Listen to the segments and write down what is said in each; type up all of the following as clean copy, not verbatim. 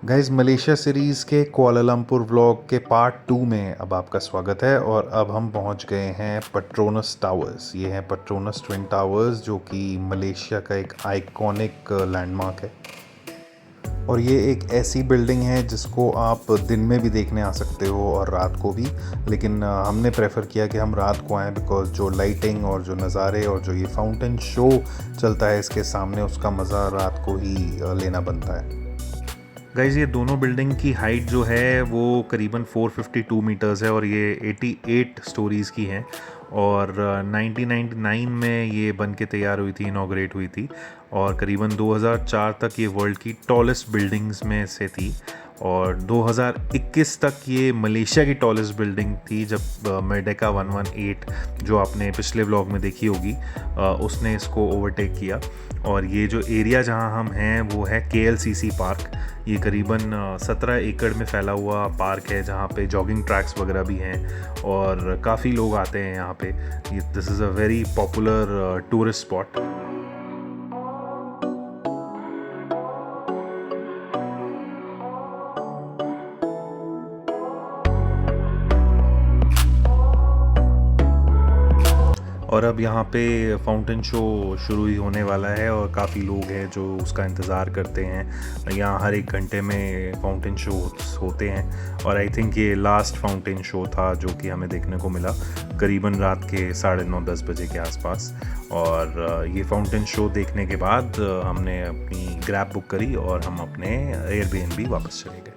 Guys Malaysia series के Kuala Lumpur vlog के part 2 में अब आपका स्वागत है। और अब हम पहुंच गए हैं पेट्रोनस टावर्स। ये हैं पेट्रोनस ट्विन टावर्स, जो कि मलेशिया का एक आइकॉनिक लैंडमार्क है। और ये एक ऐसी बिल्डिंग है जिसको आप दिन में भी देखने आ सकते हो और रात को भी, लेकिन हमने प्रेफर किया कि हम रात को आएँ, बिकॉज़ जो लाइटिंग और जो नज़ारे और जो ये फाउंटेन शो चलता है इसके सामने, उसका मज़ा रात को ही लेना बनता है। गाइज़ ये दोनों बिल्डिंग की हाइट जो है वो करीबन 452 मीटर्स है और ये 88 स्टोरीज़ की हैं। और 1999 में ये बन के तैयार हुई थी, इनॉग्रेट हुई थी, और करीबन 2004 तक ये वर्ल्ड की टॉलेस्ट बिल्डिंग्स में से थी। और 2021 तक ये मलेशिया की टॉलेस्ट बिल्डिंग थी, जब मेर्डेका 118 जो आपने पिछले व्लॉग में देखी होगी उसने इसको ओवरटेक किया। और ये जो एरिया जहां हम हैं वो है KLCC पार्क। ये करीबन 17 एकड़ में फैला हुआ पार्क है, जहाँ पे जॉगिंग ट्रैक्स वगैरह भी हैं और काफ़ी लोग आते हैं यहाँ पे। This is a very popular tourist spot. और अब यहाँ पे फाउंटेन शो शुरू ही होने वाला है और काफ़ी लोग हैं जो उसका इंतज़ार करते हैं। यहाँ हर एक घंटे में फाउंटेन शो होते हैं और आई थिंक ये लास्ट फाउंटेन शो था जो कि हमें देखने को मिला करीबन रात के 9:30-10 बजे के आसपास। और ये फाउंटेन शो देखने के बाद हमने अपनी ग्रैब बुक करी और हम अपने एयरबीएनबी वापस चले गए।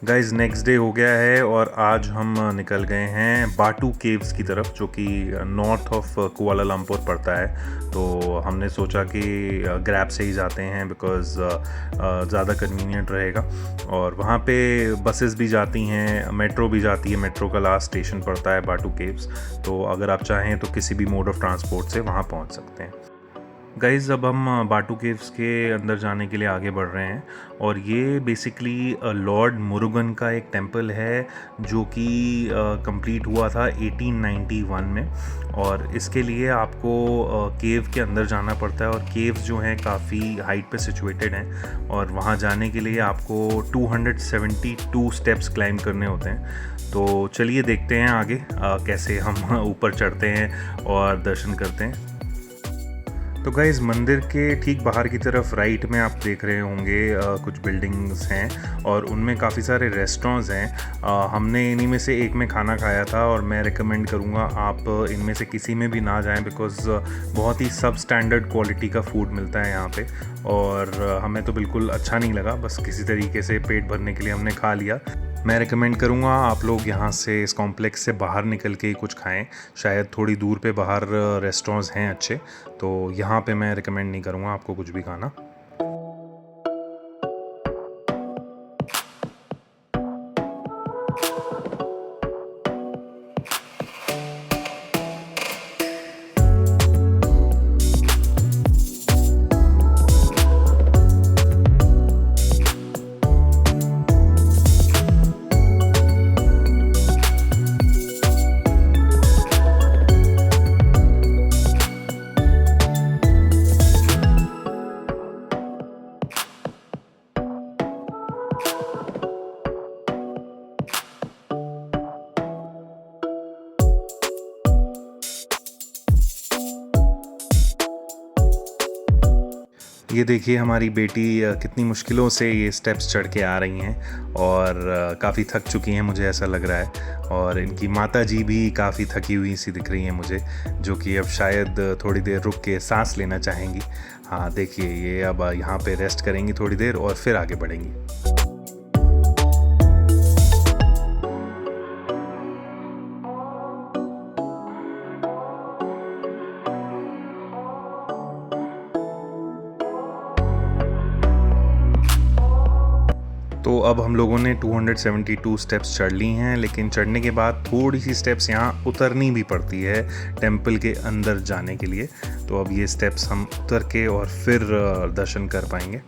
गाइज़ नेक्स्ट डे हो गया है और आज हम निकल गए हैं बाटू केव्स की तरफ, जो कि नॉर्थ ऑफ कुआलालंपुर पड़ता है। तो हमने सोचा कि ग्रैब से ही जाते हैं, बिकॉज़ ज़्यादा कन्वीनियंट रहेगा। और वहाँ पे बसेस भी जाती हैं, मेट्रो भी जाती है। मेट्रो का लास्ट स्टेशन पड़ता है बाटू केव्स। तो अगर आप चाहें तो किसी भी मोड ऑफ ट्रांसपोर्ट से वहाँ पहुँच सकते हैं। गाइज़ अब हम बाटू केव्स के अंदर जाने के लिए आगे बढ़ रहे हैं और ये बेसिकली लॉर्ड मुरुगन का एक टेंपल है, जो कि कंप्लीट हुआ था 1891 में। और इसके लिए आपको केव के अंदर जाना पड़ता है और केव्स जो हैं काफ़ी हाइट पे सिचुएटेड हैं और वहाँ जाने के लिए आपको 272 स्टेप्स क्लाइम करने होते हैं। तो चलिए देखते हैं आगे कैसे हम ऊपर चढ़ते हैं और दर्शन करते हैं। तो गाइज़ मंदिर के ठीक बाहर की तरफ राइट में आप देख रहे होंगे कुछ बिल्डिंग्स हैं और उनमें काफ़ी सारे रेस्टोरेंट्स हैं। हमने इन्हीं में से एक में खाना खाया था और मैं रिकमेंड करूँगा आप इनमें से किसी में भी ना जाएं, बिकॉज़ बहुत ही सब स्टैंडर्ड क्वालिटी का फूड मिलता है यहाँ पे। और हमें तो बिल्कुल अच्छा नहीं लगा, बस किसी तरीके से पेट भरने के लिए हमने खा लिया। मैं रिकमेंड करूँगा आप लोग यहाँ से, इस कॉम्प्लेक्स से बाहर निकल के ही कुछ खाएं। शायद थोड़ी दूर पे बाहर रेस्टोरेंट्स हैं अच्छे, तो यहाँ पे मैं रिकमेंड नहीं करूँगा आपको कुछ भी खाना। ये देखिए हमारी बेटी कितनी मुश्किलों से ये स्टेप्स चढ़ के आ रही हैं और काफ़ी थक चुकी हैं, मुझे ऐसा लग रहा है। और इनकी माता जी भी काफ़ी थकी हुई सी दिख रही हैं मुझे, जो कि अब शायद थोड़ी देर रुक के सांस लेना चाहेंगी। हाँ देखिए, ये अब यहाँ पे रेस्ट करेंगी थोड़ी देर और फिर आगे बढ़ेंगी। तो अब हम लोगों ने 272 स्टेप्स चढ़ ली हैं, लेकिन चढ़ने के बाद थोड़ी सी स्टेप्स यहाँ उतरनी भी पड़ती है टेंपल के अंदर जाने के लिए। तो अब ये स्टेप्स हम उतर के और फिर दर्शन कर पाएंगे।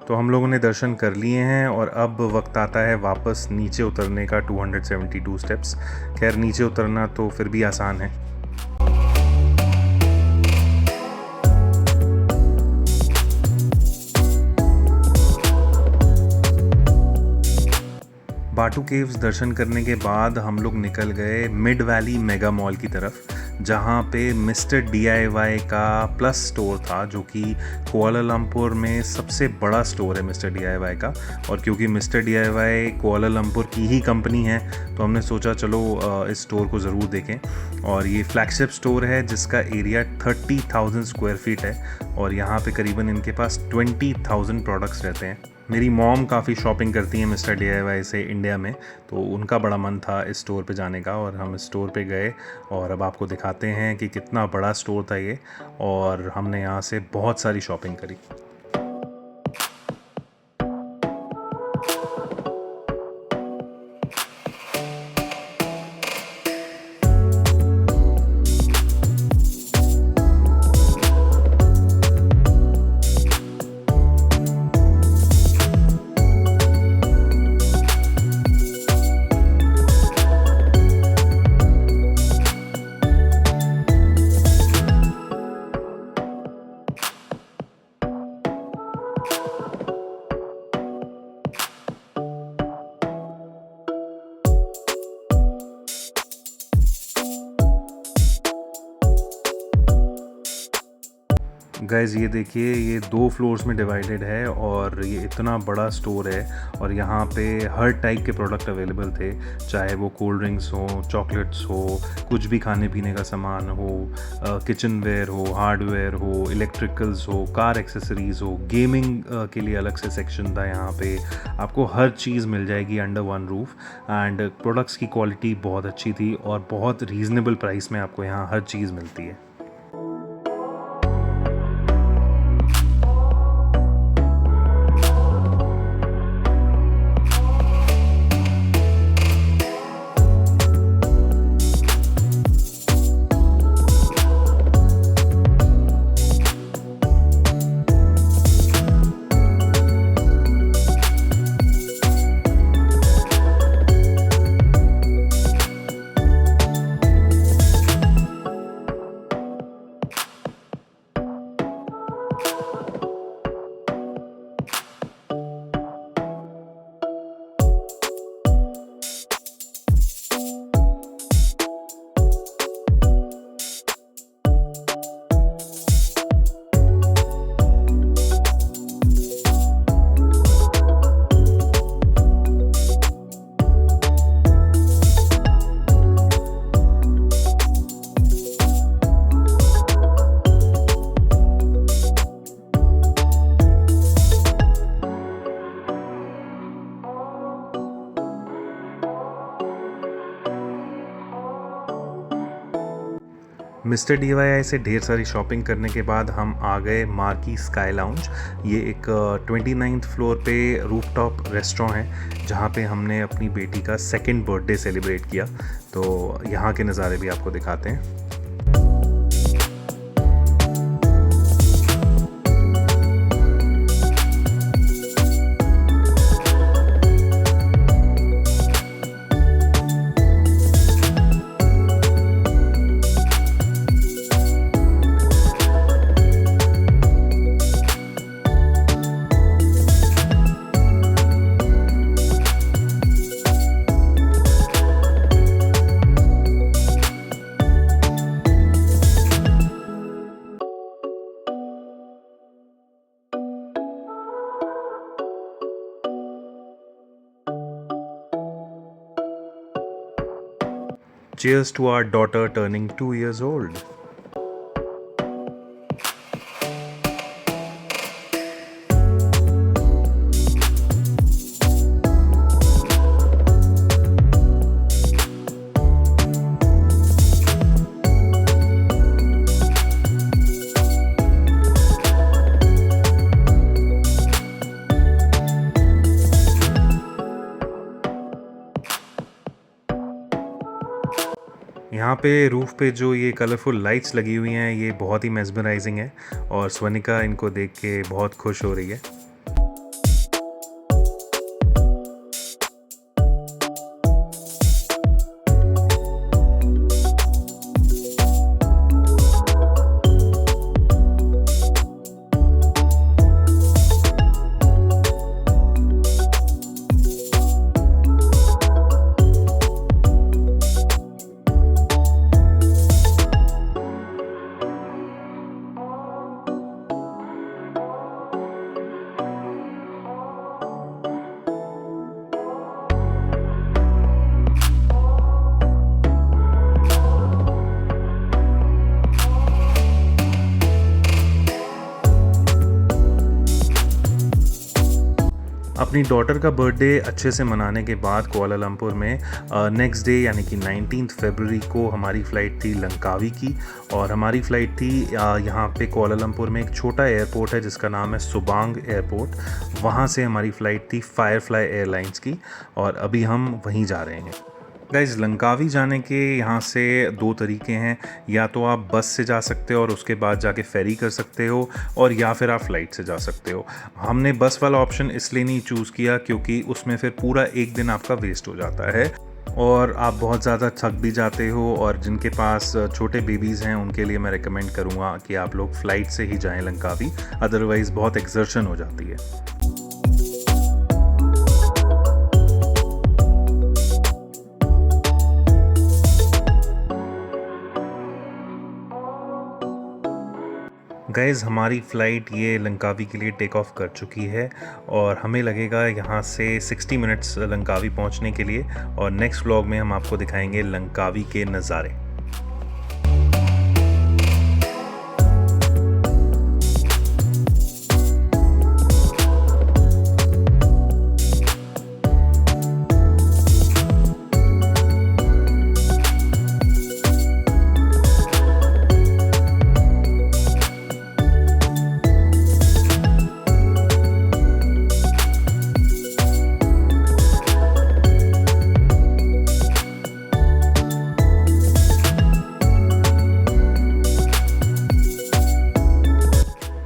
तो हम लोगों ने दर्शन कर लिए हैं और अब वक्त आता है वापस नीचे उतरने का 272 स्टेप्स। खैर नीचे उतरना तो फिर भी आसान है। बाटू केव्स दर्शन करने के बाद हम लोग निकल गए मिड वैली मेगा मॉल की तरफ, जहाँ पे मिस्टर DIY का प्लस स्टोर था, जो कि कुआलालंपुर में सबसे बड़ा स्टोर है मिस्टर DIY का। और क्योंकि मिस्टर DIY कुआलालंपुर की ही कंपनी है तो हमने सोचा चलो इस स्टोर को ज़रूर देखें। और ये फ्लैगशिप स्टोर है जिसका एरिया 30,000 स्क्वायर फीट है और यहाँ पे करीबन इनके पास 20,000 प्रोडक्ट्स रहते हैं। मेरी मॉम काफ़ी शॉपिंग करती हैं मिस्टर DIY से इंडिया में, तो उनका बड़ा मन था इस स्टोर पे जाने का और हम इस स्टोर पे गए। और अब आपको दिखाते हैं कि कितना बड़ा स्टोर था ये, और हमने यहाँ से बहुत सारी शॉपिंग करी। गाइज़ ये देखिए, ये 2 फ्लोर्स में डिवाइडेड है और ये इतना बड़ा स्टोर है और यहाँ पे हर टाइप के प्रोडक्ट अवेलेबल थे, चाहे वो कोल्ड ड्रिंक्स हो, चॉकलेट्स हो, कुछ भी खाने पीने का सामान हो, किचन वेयर हो, हार्डवेयर हो, इलेक्ट्रिकल्स हो, कार एक्सेसरीज़ हो, गेमिंग के लिए अलग से सेक्शन था। यहाँ पे आपको हर चीज़ मिल जाएगी under one roof, and products की क्वालिटी बहुत अच्छी थी और बहुत रीज़नेबल प्राइस में आपको यहाँ हर चीज़ मिलती है। मिस्टर DIY से ढेर सारी शॉपिंग करने के बाद हम आ गए मार्की स्काई लाउंज। ये एक 29th फ्लोर पे रूफटॉप रेस्टोरेंट है जहाँ पे हमने अपनी बेटी का 2nd बर्थडे सेलिब्रेट किया। तो यहाँ के नज़ारे भी आपको दिखाते हैं। Cheers to our daughter turning 2 years old. यहाँ पे रूफ़ पे जो ये कलरफुल लाइट्स लगी हुई हैं ये बहुत ही मेस्मराइजिंग है और स्वनिका इनको देख के बहुत खुश हो रही है। अपनी डॉटर का बर्थडे अच्छे से मनाने के बाद कुआलालंपुर में नेक्स्ट डे यानी कि 19 फरवरी को हमारी फ़्लाइट थी लंकावी की। और हमारी फ़्लाइट थी यहाँ पे कुआलालंपुर में एक छोटा एयरपोर्ट है जिसका नाम है सुबांग एयरपोर्ट। वहाँ से हमारी फ़्लाइट थी फायरफ्लाई एयरलाइंस की और अभी हम वहीं जा रहे हैं। गाइज़, लंकावी जाने के यहाँ से 2 तरीके हैं। या तो आप बस से जा सकते हो और उसके बाद जाके फेरी कर सकते हो, और या फिर आप फ़्लाइट से जा सकते हो। हमने बस वाला ऑप्शन इसलिए नहीं चूज़ किया क्योंकि उसमें फिर पूरा एक दिन आपका वेस्ट हो जाता है और आप बहुत ज़्यादा थक भी जाते हो। और जिनके पास छोटे बेबीज़ हैं उनके लिए मैं रिकमेंड करूँगा कि आप लोग फ़्लाइट से ही जाएँ लंकावी, अदरवाइज़ बहुत एक्सर्शन हो जाती है। गाइज़, हमारी फ़्लाइट ये लंकावी के लिए टेक ऑफ कर चुकी है और हमें लगेगा यहाँ से 60 मिनट्स लंकावी पहुँचने के लिए। और नेक्स्ट व्लॉग में हम आपको दिखाएंगे लंकावी के नज़ारे।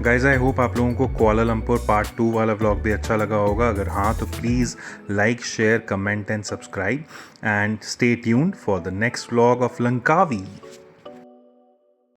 गाइज़, आई होप आप लोगों को कुआलालंपुर पार्ट 2 वाला व्लॉग भी अच्छा लगा होगा। अगर हाँ तो please like, share, comment and subscribe and stay tuned for the next vlog of Langkawi.